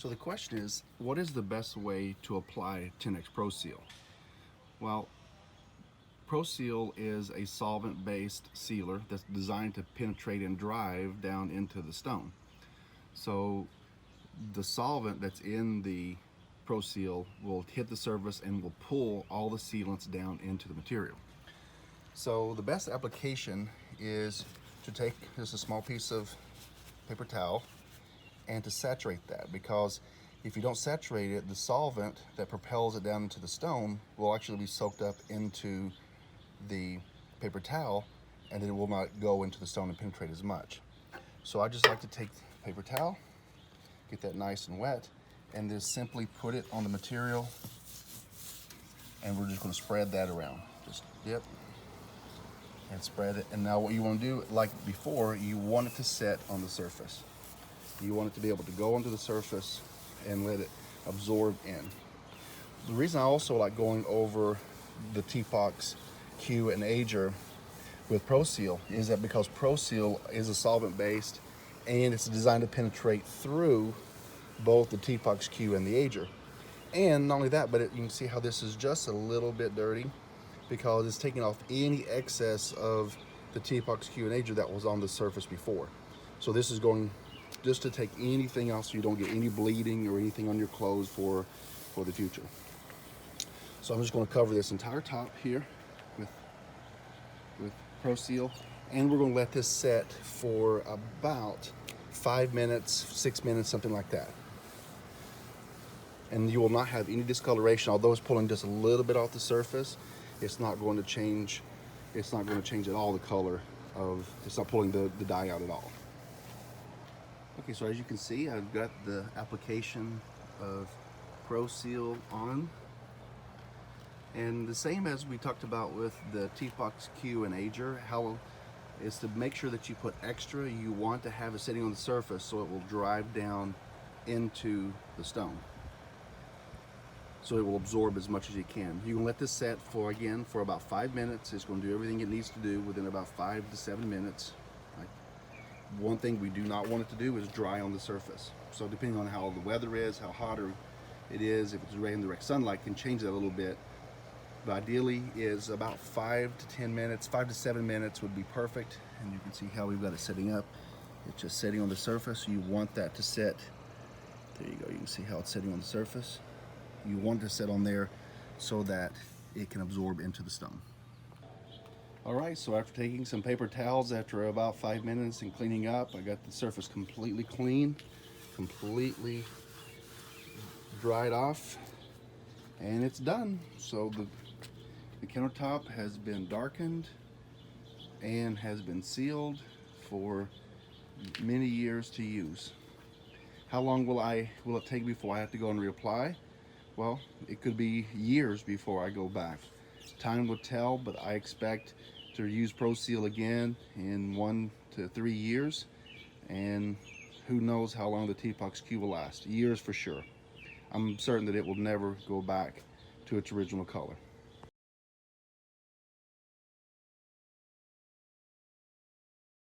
So the question is, what is the best way to apply Tenax Proseal? Well, Proseal is a solvent-based sealer that's designed to penetrate and drive down into the stone. So the solvent that's in the Proseal will hit the surface and will pull all the sealants down into the material. So the best application is to take just a small piece of paper towel and to saturate that, because if you don't saturate it, the solvent that propels it down into the stone will actually be soaked up into the paper towel, and it will not go into the stone and penetrate as much. So I just like to take the paper towel, get that nice and wet, and just simply put it on the material, and we're just going to spread that around. Just dip and spread it. And now what you want to do, like before, you want it to set on the surface. You want it to be able to go onto the surface and let it absorb in. The reason I also like going over the Tepox Q and Ager with Proseal is that because Proseal is a solvent based and it's designed to penetrate through both the Tepox Q and the Ager. And not only that, but you can see how this is just a little bit dirty because it's taking off any excess of the Tepox Q and Ager that was on the surface before. So this is going just to take anything else so you don't get any bleeding or anything on your clothes for the future. So I'm just going to cover this entire top here with Proseal, and we're going to let this set for about 5 minutes, 6 minutes, something like that. And you will not have any discoloration. Although it's pulling just a little bit off the surface, it's not going to change. It's not going to change at all the color of. It's not pulling the dye out at all. Okay, so as you can see, I've got the application of Proseal on. And the same as we talked about with the Tepox Q and Ager, how is to make sure that you put extra. You want to have it sitting on the surface so it will drive down into the stone. So it will absorb as much as you can. You can let this set for, again, for about 5 minutes. It's going to do everything it needs to do within about 5 to 7 minutes. One thing we do not want it to do is dry on the surface. So depending on how the weather is, how hot it is, if it's in direct sunlight, can change that a little bit. But ideally is about 5 to 10 minutes, 5 to 7 minutes would be perfect. And you can see how we've got it setting up. It's just setting on the surface. You want that to set. There you go. You can see how it's setting on the surface. You want it to set on there so that it can absorb into the stone. All right, so after taking some paper towels after about 5 minutes and cleaning up, I got the surface completely clean, completely dried off, and it's done. So the countertop has been darkened and has been sealed for many years to use. How long will it take before I have to go and reapply? Well, it could be years before I go back. Time will tell, but I expect to use Proseal again in 1 to 3 years, and who knows how long the Tepox Q will last. Years for sure. I'm certain that it will never go back to its original color.